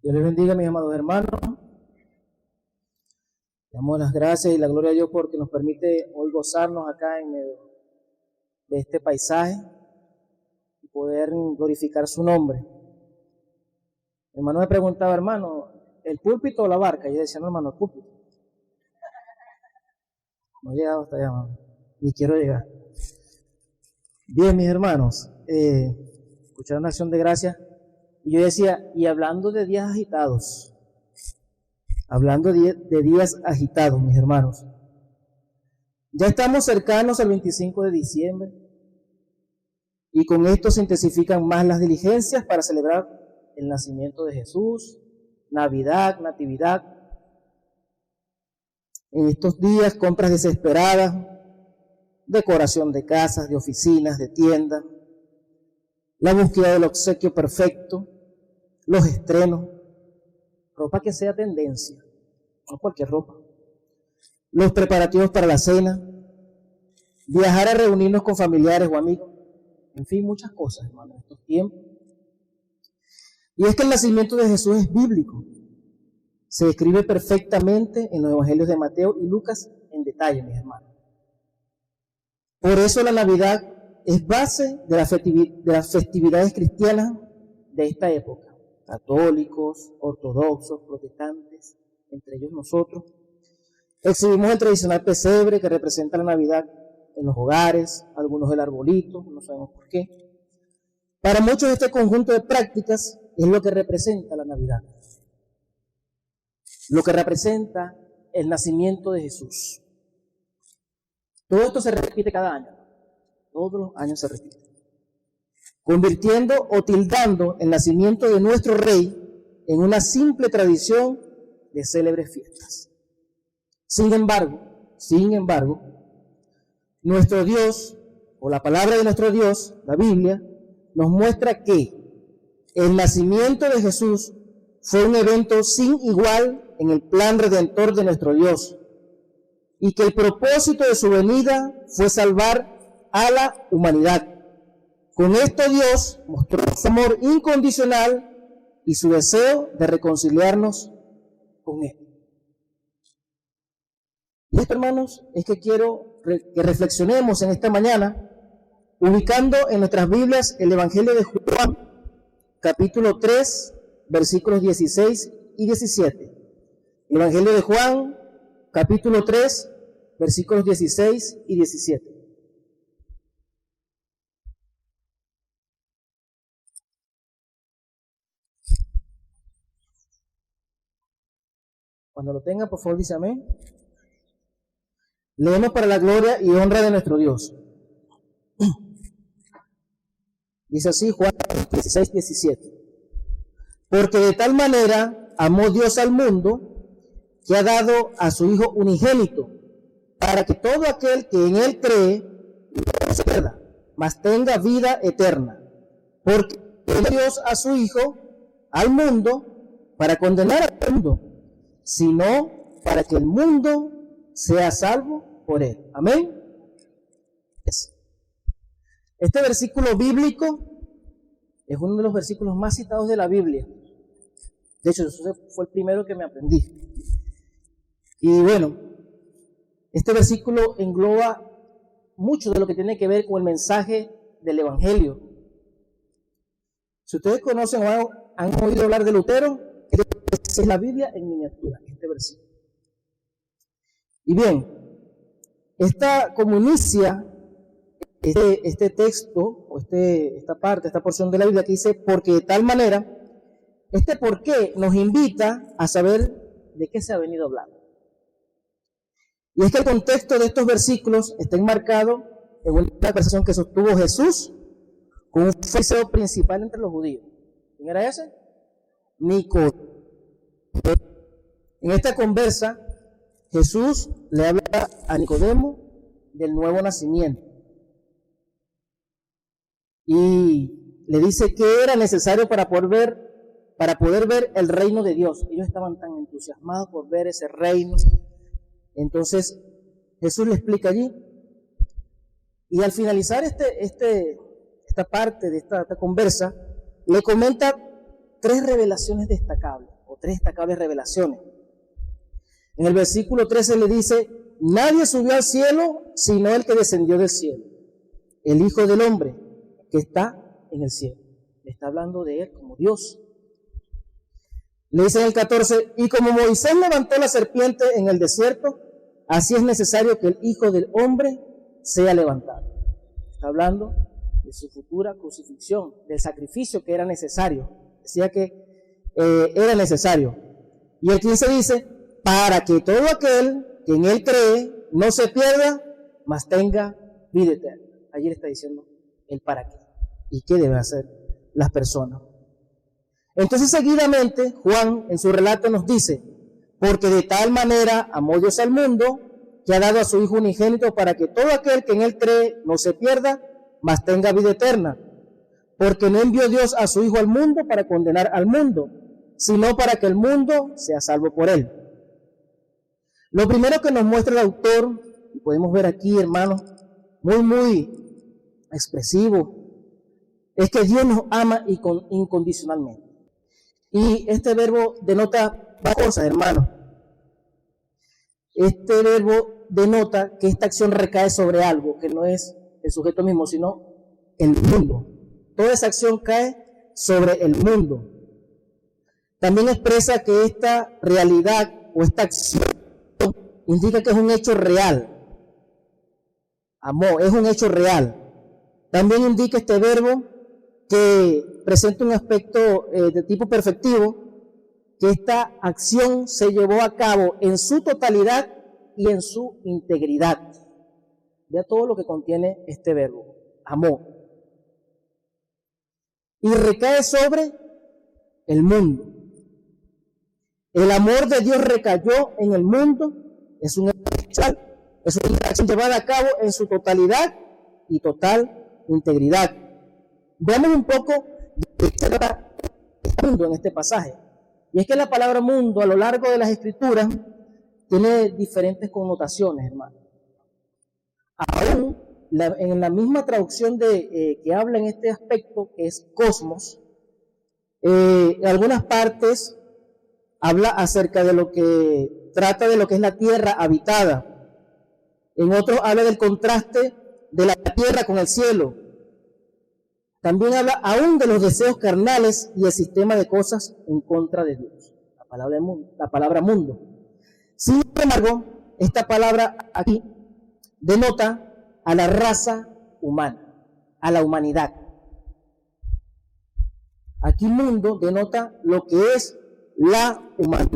Dios les bendiga, mis amados hermanos. Damos las gracias y la gloria a Dios porque nos permite hoy gozarnos acá en medio de este paisaje y poder glorificar su nombre. Mi hermano me preguntaba, hermano, ¿el púlpito o la barca? Y yo decía, no, hermano, el púlpito. No he llegado hasta allá, hermano, ni quiero llegar. Bien, mis hermanos, escucharon una acción de gracias. Y yo decía, y hablando de días agitados, mis hermanos, ya estamos cercanos al 25 de diciembre y con esto se intensifican más las diligencias para celebrar el nacimiento de Jesús, Navidad, Natividad. En estos días, compras desesperadas, decoración de casas, de oficinas, de tiendas, la búsqueda del obsequio perfecto, los estrenos, ropa que sea tendencia, no cualquier ropa, los preparativos para la cena, viajar a reunirnos con familiares o amigos, en fin, muchas cosas, hermano, en estos tiempos. Y es que el nacimiento de Jesús es bíblico, se describe perfectamente en los evangelios de Mateo y Lucas en detalle, mis hermanos. Por eso la Navidad es base de las festividades cristianas de esta época. Católicos, ortodoxos, protestantes, entre ellos nosotros. Exhibimos el tradicional pesebre que representa la Navidad en los hogares, algunos el arbolito, no sabemos por qué. Para muchos este conjunto de prácticas es lo que representa la Navidad, lo que representa el nacimiento de Jesús. Todo esto se repite cada año, todos los años se repite, convirtiendo o tildando el nacimiento de nuestro Rey en una simple tradición de célebres fiestas. Sin embargo, nuestro Dios, o la palabra de nuestro Dios, la Biblia, nos muestra que el nacimiento de Jesús fue un evento sin igual en el plan redentor de nuestro Dios, y que el propósito de su venida fue salvar a la humanidad. Con esto Dios mostró su amor incondicional y su deseo de reconciliarnos con Él. Y esto, hermanos, es que quiero que reflexionemos en esta mañana, ubicando en nuestras Biblias el Evangelio de Juan, capítulo 3, versículos 16 y 17. El Evangelio de Juan, capítulo 3, versículos 16 y 17. Cuando lo tenga, por favor, dice amén. Leemos para la gloria y honra de nuestro Dios. Dice así Juan 16, 17. Porque de tal manera amó Dios al mundo que ha dado a su Hijo unigénito, para que todo aquel que en Él cree no se pierda, mas tenga vida eterna. Porque Dios a su Hijo al mundo para condenar al mundo, sino para que el mundo sea salvo por Él. Amén. Este versículo bíblico es uno de los versículos más citados de la Biblia. De hecho, eso fue el primero que me aprendí. Y bueno, este versículo engloba mucho de lo que tiene que ver con el mensaje del Evangelio. Si ustedes conocen o han oído hablar de Lutero, esa es la Biblia en miniatura, este versículo. Y bien, como inicia este texto, o esta porción de la Biblia que dice, porque de tal manera, este por qué nos invita a saber de qué se ha venido hablando. Y es que el contexto de estos versículos está enmarcado en una conversación que sostuvo Jesús con un fariseo principal entre los judíos. ¿Quién era ese? Nicodemo. En esta conversa, Jesús le habla a Nicodemo del nuevo nacimiento. Y le dice que era necesario para poder ver el reino de Dios. Ellos estaban tan entusiasmados por ver ese reino. Entonces, Jesús le explica allí. Y al finalizar esta parte de esta conversa, le comenta tres revelaciones destacables, o tres destacables revelaciones. En el versículo 13 le dice, nadie subió al cielo sino el que descendió del cielo, el Hijo del Hombre que está en el cielo. Le está hablando de él como Dios. Le dice en el 14, y como Moisés levantó la serpiente en el desierto, así es necesario que el Hijo del Hombre sea levantado. Está hablando de su futura crucifixión, del sacrificio que era necesario. Decía que era necesario. Y el 15 dice, para que todo aquel que en él cree no se pierda, mas tenga vida eterna. Ayer está diciendo el para qué y qué deben hacer las personas. Entonces seguidamente Juan en su relato nos dice, porque de tal manera amó Dios al mundo, que ha dado a su Hijo unigénito para que todo aquel que en él cree no se pierda, mas tenga vida eterna. Porque no envió Dios a su Hijo al mundo para condenar al mundo, sino para que el mundo sea salvo por él. Lo primero que nos muestra el autor, y podemos ver aquí, hermanos, muy expresivo, es que Dios nos ama incondicionalmente. Y este verbo denota varias cosas, hermanos. Este verbo denota que esta acción recae sobre algo, que no es el sujeto mismo, sino el mundo. Toda esa acción cae sobre el mundo. También expresa que esta realidad o esta acción indica que es un hecho real. Amor, es un hecho real. También indica este verbo que presenta un aspecto de tipo perfectivo, que esta acción se llevó a cabo en su totalidad y en su integridad. Vea todo lo que contiene este verbo, amor. Y recae sobre el mundo. El amor de Dios recayó en el mundo, es una acción llevada a cabo en su totalidad y total integridad. Veamos un poco de qué se trata el mundo en este pasaje. Y es que la palabra mundo a lo largo de las escrituras tiene diferentes connotaciones, hermano. Aún en la misma traducción que habla en este aspecto, que es cosmos, en algunas partes habla acerca de lo que trata de lo que es la tierra habitada. En otros habla del contraste de la tierra con el cielo. También habla aún de los deseos carnales y el sistema de cosas en contra de Dios. La palabra mundo. Sin embargo, esta palabra aquí denota a la raza humana, a la humanidad. Aquí mundo denota lo que es la humanidad.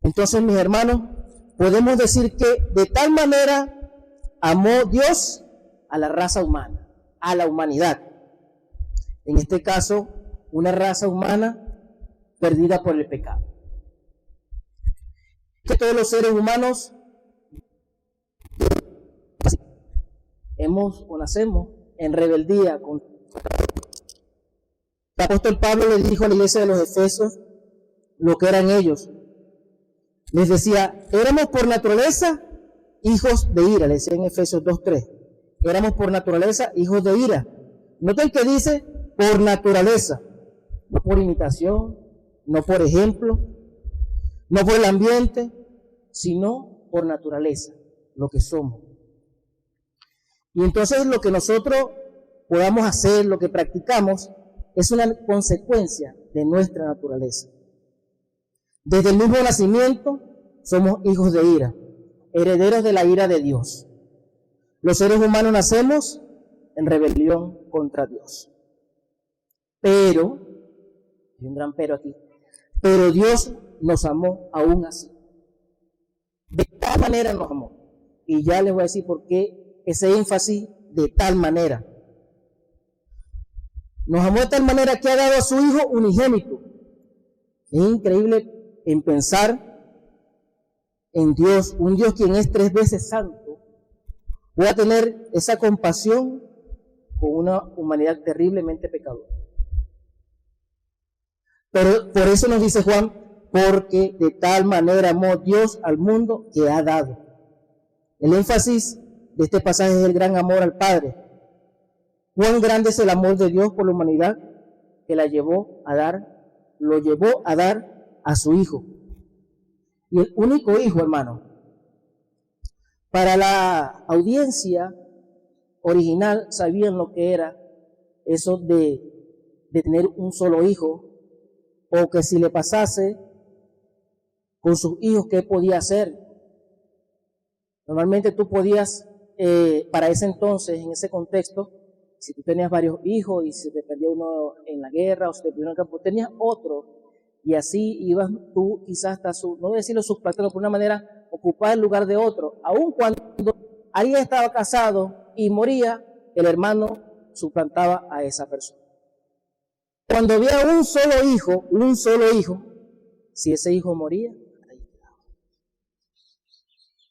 Entonces, mis hermanos, podemos decir que de tal manera amó Dios a la raza humana, a la humanidad. En este caso, una raza humana perdida por el pecado. Que todos los seres humanos nacemos en rebeldía con el apóstol Pablo le dijo a la iglesia de los Efesios lo que eran ellos. Les decía, éramos por naturaleza hijos de ira, le decía en Efesios 2:3. Éramos por naturaleza hijos de ira. Noten que dice por naturaleza, no por imitación, no por ejemplo, no por el ambiente, sino por naturaleza, lo que somos. Y entonces lo que nosotros podamos hacer, lo que practicamos, es una consecuencia de nuestra naturaleza. Desde el mismo nacimiento somos hijos de ira, herederos de la ira de Dios. Los seres humanos nacemos en rebelión contra Dios. Pero, hay un gran pero aquí, pero Dios nos amó aún así. De tal manera nos amó. Y ya les voy a decir por qué ese énfasis de tal manera. Nos amó de tal manera que ha dado a su Hijo unigénito. Es increíble en pensar en Dios, un Dios quien es 3 veces santo, pueda tener esa compasión con una humanidad terriblemente pecadora. Pero por eso nos dice Juan, porque de tal manera amó Dios al mundo que ha dado. El énfasis de este pasaje es el gran amor al Padre. Cuán grande es el amor de Dios por la humanidad, que lo llevó a dar a su hijo. Y el único hijo, hermano. Para la audiencia original sabían lo que era eso de tener un solo hijo, o que si le pasase con sus hijos, ¿qué podía hacer? Normalmente tú podías, para ese entonces, en ese contexto, si tú tenías varios hijos y se te perdió uno en la guerra o se te perdió en el campo, tenías otro, y así ibas tú quizás hasta no decirlo suplantando, por una manera, ocupar el lugar de otro. Aun cuando alguien estaba casado y moría, el hermano suplantaba a esa persona. Cuando había un solo hijo, si ese hijo moría, ahí quedaba.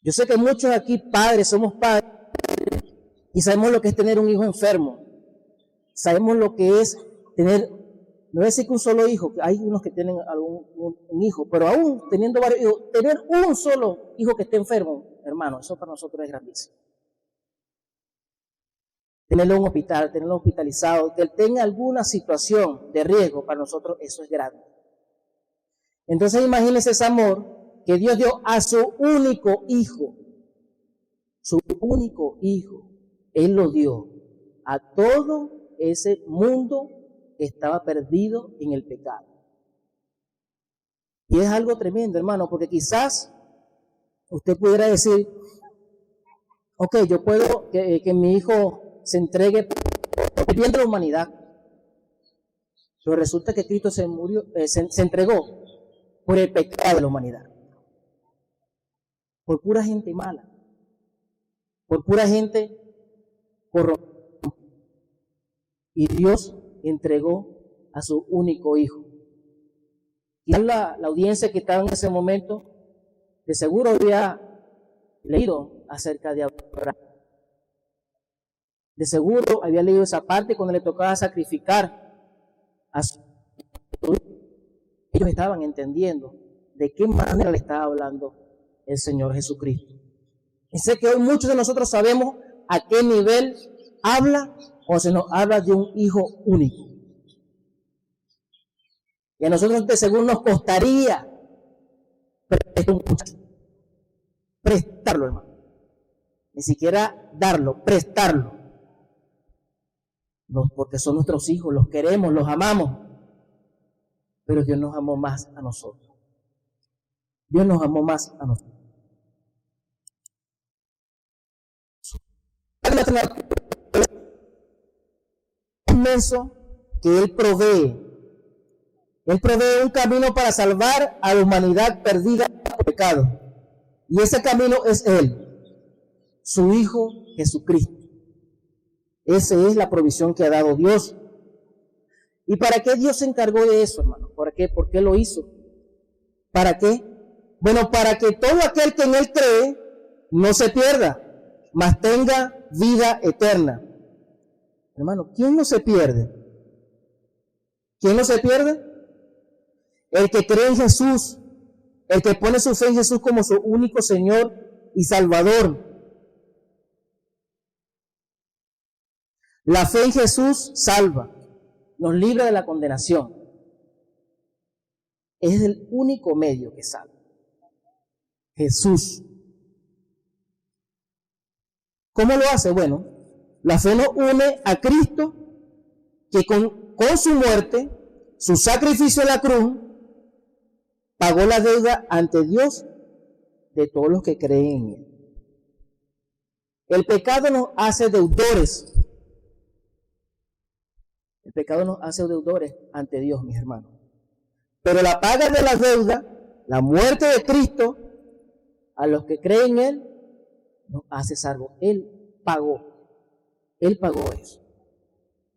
Yo sé que muchos aquí padres, somos padres, y sabemos lo que es tener un hijo enfermo. Sabemos lo que es tener, no voy a decir que un solo hijo, hay unos que tienen un hijo, pero aún teniendo varios hijos, tener un solo hijo que esté enfermo, hermano, eso para nosotros es grandísimo. Tenerlo en un hospital, tenerlo hospitalizado, que él tenga alguna situación de riesgo, para nosotros eso es grande. Entonces imagínense ese amor que Dios dio a su único hijo. Su único hijo. Él lo dio a todo ese mundo que estaba perdido en el pecado. Y es algo tremendo, hermano, porque quizás usted pudiera decir, ok, yo puedo que mi hijo se entregue por el bien de la humanidad. Pero resulta que Cristo se entregó por el pecado de la humanidad. Por pura gente mala. Por pura gente corrompida. Y Dios entregó a su único hijo. Y la audiencia que estaba en ese momento, de seguro había leído acerca de Abraham. De seguro había leído esa parte cuando le tocaba sacrificar a su hijo. Ellos estaban entendiendo de qué manera le estaba hablando el Señor Jesucristo. Y sé que hoy muchos de nosotros sabemos a qué nivel habla o se nos habla de un hijo único. Y a nosotros de seguro nos costaría prestarlo, hermano. Ni siquiera darlo, prestarlo. No, porque son nuestros hijos, los queremos, los amamos. Pero Dios nos amó más a nosotros. Dios nos amó más a nosotros. Inmenso que Él provee. Él provee un camino para salvar a la humanidad perdida por pecado. Y ese camino es Él, su Hijo Jesucristo. Esa es la provisión que ha dado Dios. ¿Y para qué Dios se encargó de eso, hermano? ¿Por qué? ¿Por qué lo hizo? ¿Para qué? Bueno, para que todo aquel que en Él cree no se pierda, mas tenga vida eterna. Hermano, ¿quién no se pierde? ¿Quién no se pierde? El que cree en Jesús, el que pone su fe en Jesús como su único Señor y Salvador. La fe en Jesús salva, nos libra de la condenación. Es el único medio que salva. Jesús. ¿Cómo lo hace? Bueno, la fe nos une a Cristo, que con su muerte, su sacrificio en la cruz, pagó la deuda ante Dios de todos los que creen en Él. El pecado nos hace deudores. El pecado nos hace deudores ante Dios, mis hermanos. Pero la paga de la deuda, la muerte de Cristo, a los que creen en Él, nos hace salvos. Él pagó eso.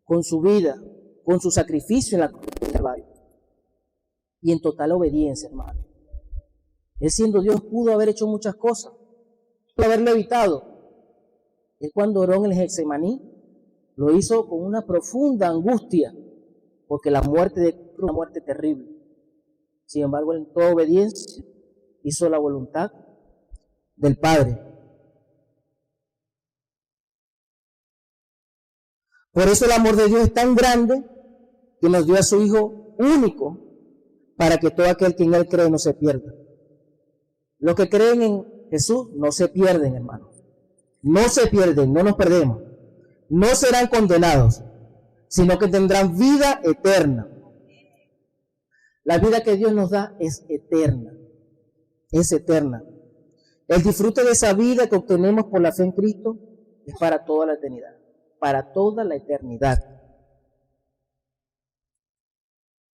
Con su vida, con su sacrificio en la cruz del Calvario. Y en total obediencia, hermano. Él siendo Dios pudo haber hecho muchas cosas. Pudo haberlo evitado. Él cuando oró en el Getsemaní, lo hizo con una profunda angustia, porque la muerte es una muerte terrible. Sin embargo, en toda obediencia, hizo la voluntad del Padre. Por eso el amor de Dios es tan grande que nos dio a su Hijo único para que todo aquel que en Él cree no se pierda. Los que creen en Jesús no se pierden, hermanos. No se pierden, no nos perdemos. No serán condenados, sino que tendrán vida eterna. La vida que Dios nos da es eterna. Es eterna. El disfrute de esa vida que obtenemos por la fe en Cristo es para toda la eternidad. Para toda la eternidad.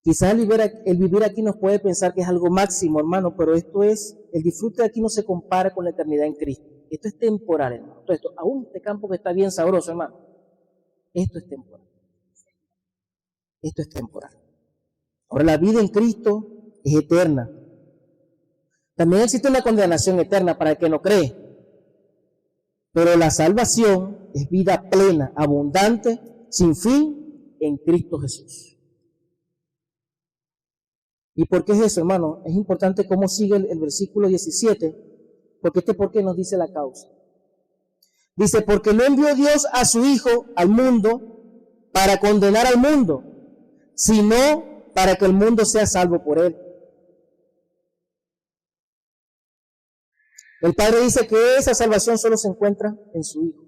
Quizás el vivir aquí nos puede pensar que es algo máximo, hermano, pero el disfrute de aquí no se compara con la eternidad en Cristo. Esto es temporal, hermano. Esto, aún este campo que está bien sabroso, hermano, esto es temporal. Esto es temporal. Ahora, la vida en Cristo es eterna. También existe una condenación eterna para el que no cree. Pero la salvación es vida plena, abundante, sin fin, en Cristo Jesús. ¿Y por qué es eso, hermano? Es importante cómo sigue el versículo 17, porque este por qué nos dice la causa. Dice, porque no envió Dios a su Hijo al mundo para condenar al mundo, sino para que el mundo sea salvo por él. El Padre dice que esa salvación solo se encuentra en su Hijo.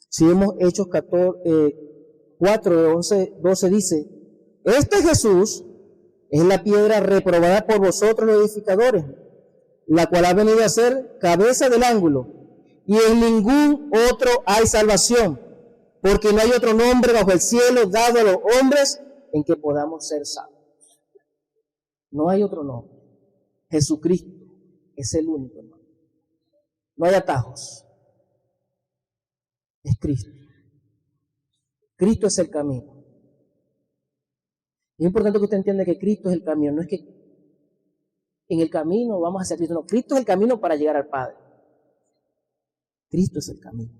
Si vemos Hechos 4, 11, 12 dice, este Jesús es la piedra reprobada por vosotros los edificadores, la cual ha venido a ser cabeza del ángulo, y en ningún otro hay salvación, porque no hay otro nombre bajo el cielo dado a los hombres en que podamos ser salvos. No hay otro nombre. Jesucristo es el único, hermano. No hay atajos. Es Cristo. Cristo es el camino. Es importante que usted entienda que Cristo es el camino. No es que en el camino vamos hacia Cristo. No, Cristo es el camino para llegar al Padre. Cristo es el camino.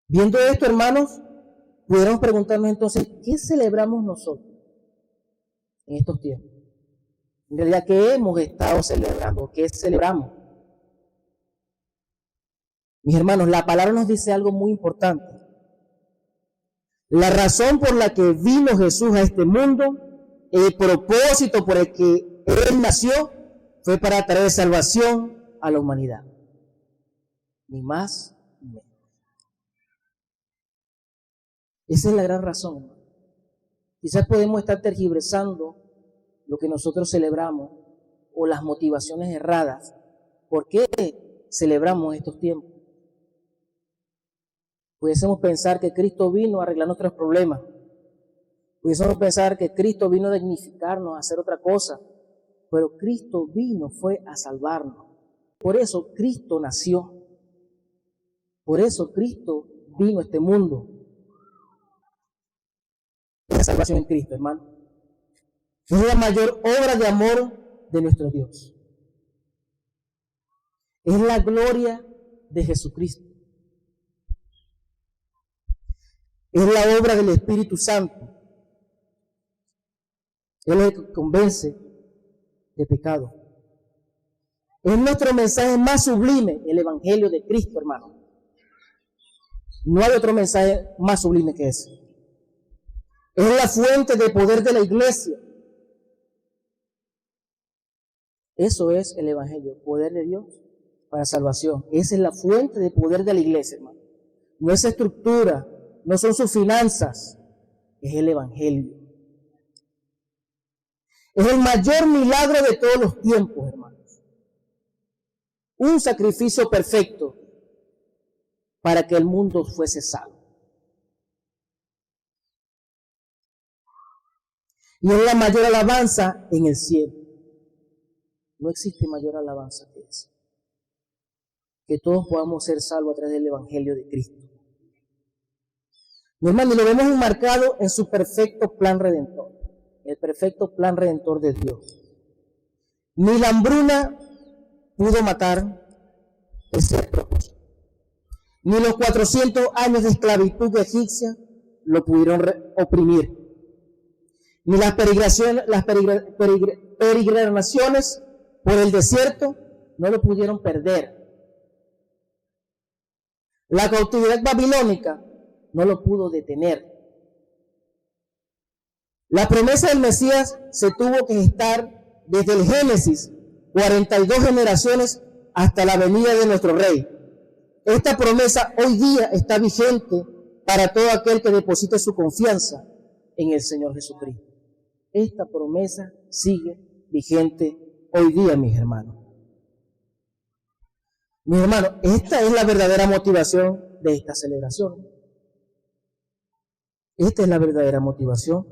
Viendo esto, hermanos, pudiéramos preguntarnos entonces, ¿qué celebramos nosotros en estos tiempos? En realidad, ¿qué hemos estado celebrando? ¿Qué celebramos? Mis hermanos, la palabra nos dice algo muy importante. La razón por la que vino Jesús a este mundo, el propósito por el que Él nació, fue para traer salvación a la humanidad. Ni más ni menos. Esa es la gran razón. Quizás podemos estar tergiversando lo que nosotros celebramos o las motivaciones erradas. ¿Por qué celebramos estos tiempos? Pudiésemos pensar que Cristo vino a arreglar nuestros problemas. Pudiésemos pensar que Cristo vino a dignificarnos, a hacer otra cosa. Pero Cristo fue a salvarnos. Por eso Cristo nació. Por eso Cristo vino a este mundo. La salvación en Cristo, hermano. Es la mayor obra de amor de nuestro Dios. Es la gloria de Jesucristo. Es la obra del Espíritu Santo. Él es el que convence de pecado. Es nuestro mensaje más sublime, el Evangelio de Cristo, hermano. No hay otro mensaje más sublime que ese. Es la fuente de poder de la iglesia. Eso es el Evangelio, poder de Dios para salvación. Esa es la fuente de poder de la iglesia, hermano. No es estructura, no son sus finanzas, es el Evangelio. Es el mayor milagro de todos los tiempos, hermanos. Un sacrificio perfecto para que el mundo fuese salvo. Y es la mayor alabanza en el cielo. No existe mayor alabanza que esa. Que todos podamos ser salvos a través del Evangelio de Cristo. Mi hermano, lo vemos enmarcado en su perfecto plan redentor. El perfecto plan redentor de Dios. Ni la hambruna pudo matar ese propósito. Ni los 400 años de esclavitud egipcia lo pudieron oprimir. Ni las peregrinaciones por el desierto no lo pudieron perder. La cautividad babilónica no lo pudo detener. La promesa del Mesías se tuvo que gestar desde el Génesis, 42 generaciones hasta la venida de nuestro Rey. Esta promesa hoy día está vigente para todo aquel que deposite su confianza en el Señor Jesucristo. Esta promesa sigue vigente hoy día, mis hermanos. Mis hermanos, esta es la verdadera motivación de esta celebración. Esta es la verdadera motivación.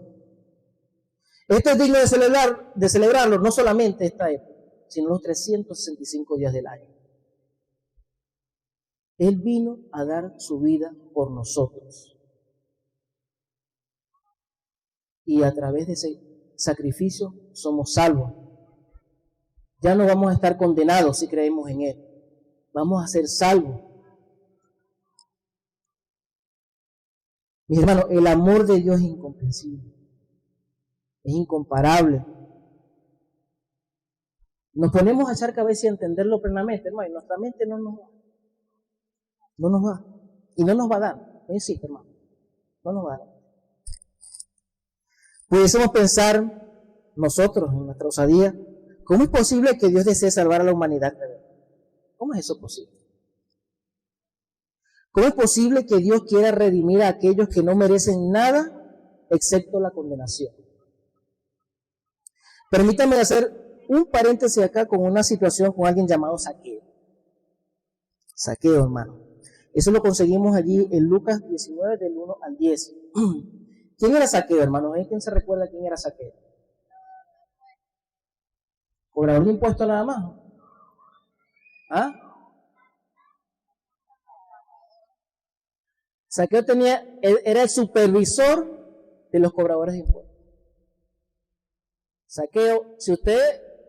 Esto es digno de celebrarlo no solamente esta época, sino los 365 días del año. Él vino a dar su vida por nosotros. Y a través de ese sacrificio somos salvos. Ya no vamos a estar condenados si creemos en Él. Vamos a ser salvos. Mis hermanos, el amor de Dios es incomprensible. Es incomparable. Nos ponemos a echar cabeza y a entenderlo plenamente, hermano, y nuestra mente no nos va. Y no nos va a dar. No insiste, hermano. No nos va a dar. Pudiésemos pensar nosotros, en nuestra osadía, ¿cómo es posible que Dios desee salvar a la humanidad? ¿Cómo es eso posible? ¿Cómo es posible que Dios quiera redimir a aquellos que no merecen nada excepto la condenación? Permítanme hacer un paréntesis acá con una situación con alguien llamado Zaqueo. Zaqueo, hermano. Eso lo conseguimos allí en Lucas 19, del 1 al 10. ¿Quién era Zaqueo, hermano? ¿Quién se recuerda quién era Zaqueo? ¿Cobrador de impuestos nada más? ¿Ah? Zaqueo era el supervisor de los cobradores de impuestos. Zaqueo, si usted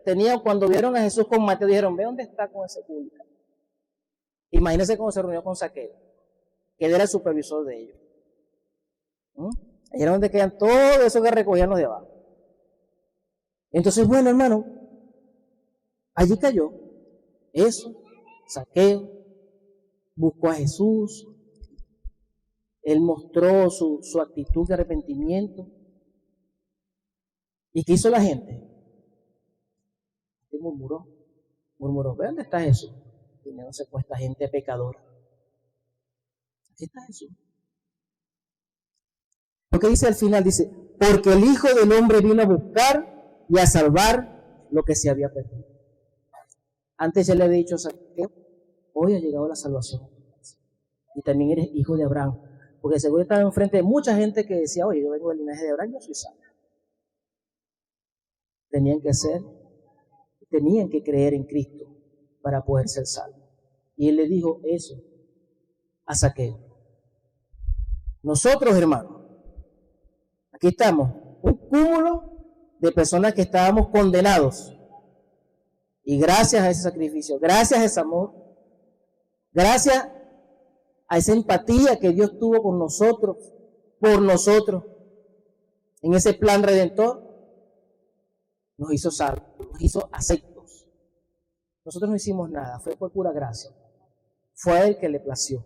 tenía, cuando vieron a Jesús con Mateo, dijeron, ve dónde está con ese público. Imagínense cómo se reunió con Zaqueo, que él era el supervisor de ellos. Ahí era donde quedan todo eso que recogían los de abajo. Entonces, bueno, hermano, allí cayó eso, Zaqueo, buscó a Jesús, él mostró su actitud de arrepentimiento. ¿Y qué hizo la gente? Murmuró, ¿ve dónde está Jesús? Primero se cuesta gente pecadora. Aquí está Jesús. Lo que dice al final, dice, porque el Hijo del Hombre vino a buscar y a salvar lo que se había perdido. Antes ya le había dicho a Zaqueo, hoy ha llegado la salvación. Y también eres hijo de Abraham. Porque seguro estaba enfrente de mucha gente que decía, oye, yo vengo del linaje de Abraham, yo soy salvo. Tenían que creer en Cristo para poder ser salvos. Y él le dijo eso a Zaqueo. Nosotros, hermanos, aquí estamos, un cúmulo de personas que estábamos condenados. Y gracias a ese sacrificio, gracias a ese amor, gracias a esa empatía que Dios tuvo con nosotros, por nosotros, en ese plan redentor, nos hizo salvos, nos hizo aceptos. Nosotros no hicimos nada, fue por pura gracia. Fue a Él que le plació.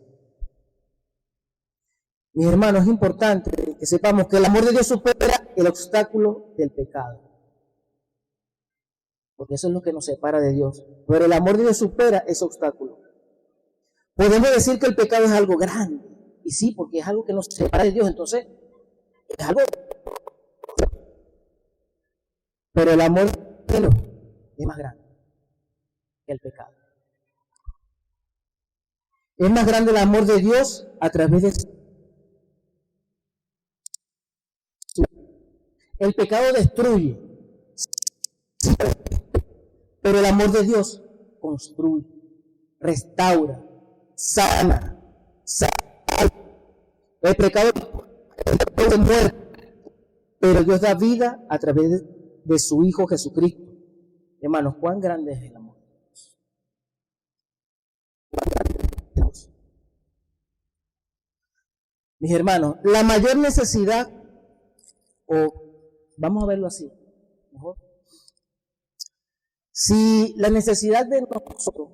Mis hermanos, es importante que sepamos que el amor de Dios supera el obstáculo del pecado. Porque eso es lo que nos separa de Dios. Pero el amor de Dios supera ese obstáculo. Podemos decir que el pecado es algo grande. Y sí, porque es algo que nos separa de Dios. Entonces, es algo. Pero el amor de Dios es más grande que el pecado. Es más grande el amor de Dios a través de el pecado destruye, pero el amor de Dios construye, restaura, sana. El pecado es muerte, pero Dios da vida a través de su Hijo Jesucristo. Hermanos, ¿cuán grande es el amor de Dios? Mis hermanos, la mayor necesidad, o vamos a verlo así, mejor. Si la necesidad de nosotros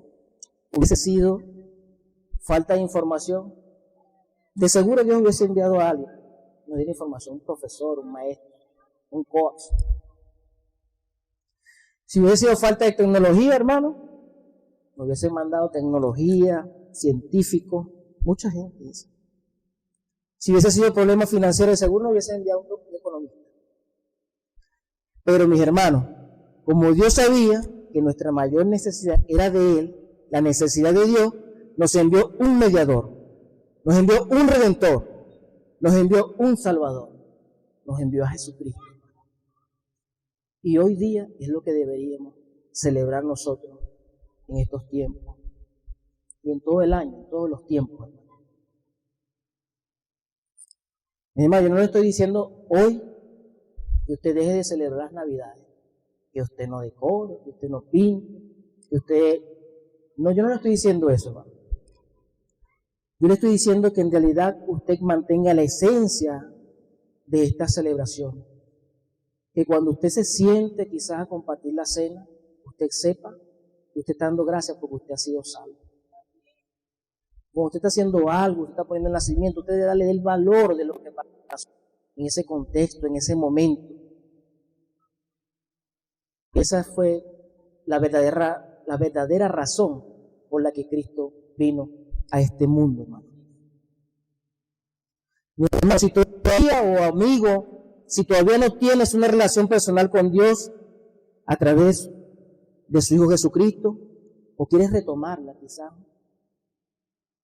hubiese sido falta de información, De seguro Dios hubiese enviado a alguien, nos diera información, un profesor, un maestro, un coach. Si hubiese sido falta de tecnología, hermano, nos hubiesen mandado tecnología, científicos, mucha gente dice. Si hubiese sido problema financiero, de seguro nos hubiesen enviado un economista. Pero mis hermanos, como Dios sabía que nuestra mayor necesidad era de Él, la necesidad de Dios, nos envió un mediador, nos envió un redentor, nos envió un salvador, nos envió a Jesucristo. Y hoy día es lo que deberíamos celebrar nosotros en estos tiempos y en todo el año, en todos los tiempos. Mi hermano, yo no le estoy diciendo hoy que usted deje de celebrar las Navidades, que usted no decore, que usted no pinte, que usted... No, yo no le estoy diciendo eso, hermano. Yo le estoy diciendo que en realidad usted mantenga la esencia de esta celebración. Que cuando usted se siente quizás a compartir la cena, usted sepa que usted está dando gracias porque usted ha sido salvo. Cuando usted está haciendo algo, usted está poniendo el nacimiento, usted debe darle el valor de lo que pasó en ese contexto, en ese momento. Esa fue la verdadera razón por la que Cristo vino a este mundo, hermano. Mi hermano, si todavía, o amigo, si todavía no tienes una relación personal con Dios a través de su Hijo Jesucristo, o quieres retomarla quizás,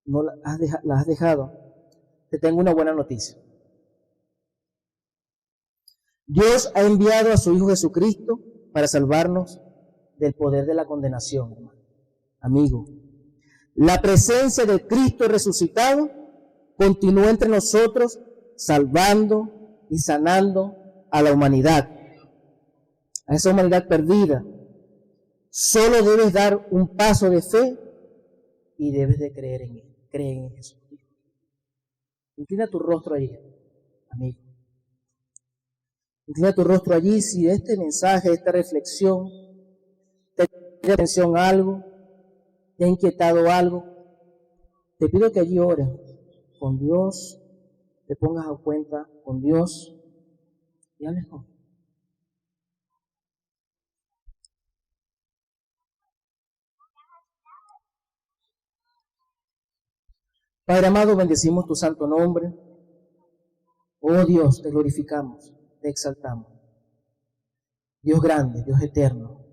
no la has dejado, te tengo una buena noticia. Dios ha enviado a su Hijo Jesucristo para salvarnos del poder de la condenación, hermano. Amigo, la presencia de Cristo resucitado continúa entre nosotros, salvando y sanando a la humanidad, a esa humanidad perdida. Solo debes dar un paso de fe y debes de creer en Él. Cree en Jesucristo. Inclina tu rostro allí, amigo. Inclina tu rostro allí. Si de este mensaje, de esta reflexión, te llama atención algo, te ha inquietado algo, te pido que allí ores con Dios, te pongas a cuenta con Dios y hables con Él. Padre amado, bendecimos tu santo nombre. Oh Dios, te glorificamos, te exaltamos. Dios grande, Dios eterno,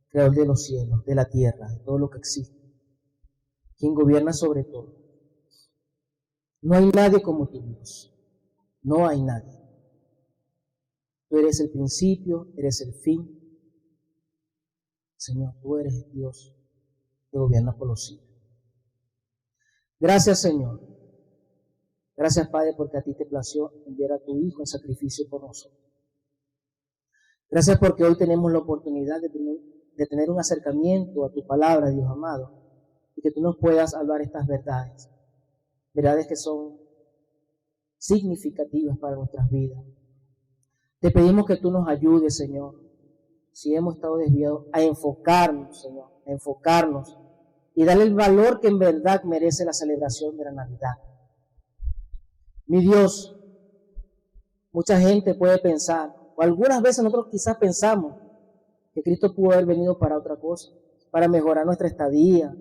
creador de los cielos, de la tierra, de todo lo que existe, quien gobierna sobre todo. No hay nadie como tu Dios. No hay nadie. Tú eres el principio, eres el fin. Señor, tú eres Dios que gobierna por los siglos. Gracias, Señor. Gracias, Padre, porque a ti te plació enviar a tu Hijo en sacrificio por nosotros. Gracias porque hoy tenemos la oportunidad de tener un acercamiento a tu palabra, Dios amado, y que tú nos puedas hablar estas verdades. Verdades que son significativas para nuestras vidas. Te pedimos que tú nos ayudes, Señor, si hemos estado desviados, a enfocarnos, Señor, a enfocarnos y darle el valor que en verdad merece la celebración de la Navidad. Mi Dios, mucha gente puede pensar, o algunas veces nosotros quizás pensamos que Cristo pudo haber venido para otra cosa, para mejorar nuestra estadía,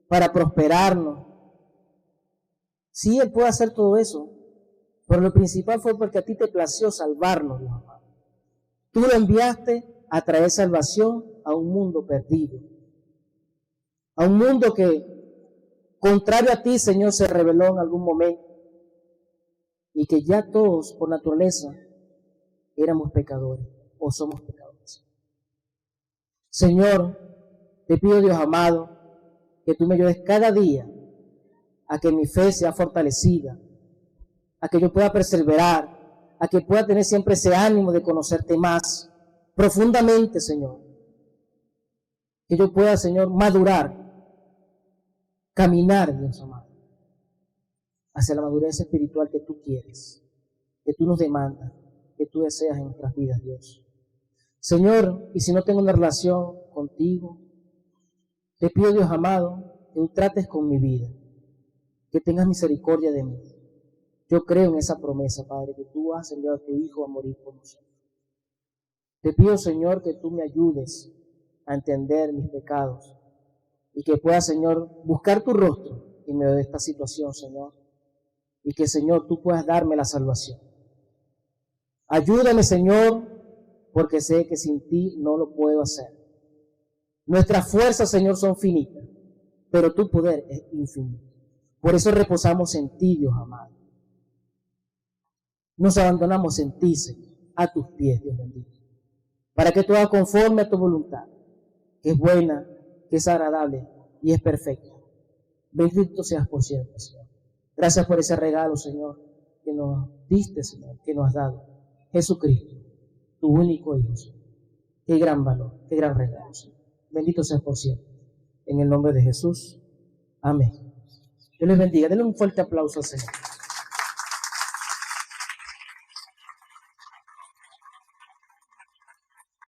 para prosperarnos. Sí, Él puede hacer todo eso, pero lo principal fue porque a ti te plació salvarnos, Dios amado. Tú lo enviaste a traer salvación a un mundo perdido, a un mundo que, contrario a ti, Señor, se rebeló en algún momento, y que ya todos, por naturaleza, éramos pecadores, o somos pecadores. Señor, te pido, Dios amado, que tú me ayudes cada día a que mi fe sea fortalecida, a que yo pueda perseverar, a que pueda tener siempre ese ánimo de conocerte más profundamente, Señor. Que yo pueda, Señor, madurar, caminar, Dios amado, hacia la madurez espiritual que tú quieres, que tú nos demandas, que tú deseas en nuestras vidas, Dios. Señor, y si no tengo una relación contigo, te pido, Dios amado, que tú trates con mi vida. que tengas misericordia de mí. Yo creo en esa promesa, Padre, que tú has enviado a tu Hijo a morir por nosotros. Te pido, Señor, que tú me ayudes a entender mis pecados y que pueda, Señor, buscar tu rostro en medio de esta situación, Señor, y que, Señor, tú puedas darme la salvación. Ayúdame, Señor, porque sé que sin ti no lo puedo hacer. Nuestras fuerzas, Señor, son finitas, pero tu poder es infinito. Por eso reposamos en ti, Dios amado. Nos abandonamos en ti, Señor, a tus pies, Dios bendito, para que tú hagas conforme a tu voluntad, que es buena, que es agradable y es perfecta. Bendito seas por siempre, Señor. Gracias por ese regalo, Señor, que nos diste, Señor, que nos has dado. Jesucristo, tu único Hijo, Señor. Qué gran valor, qué gran regalo, Señor. Bendito seas por siempre. En el nombre de Jesús. Amén. Dios les bendiga. Denle un fuerte aplauso al Señor.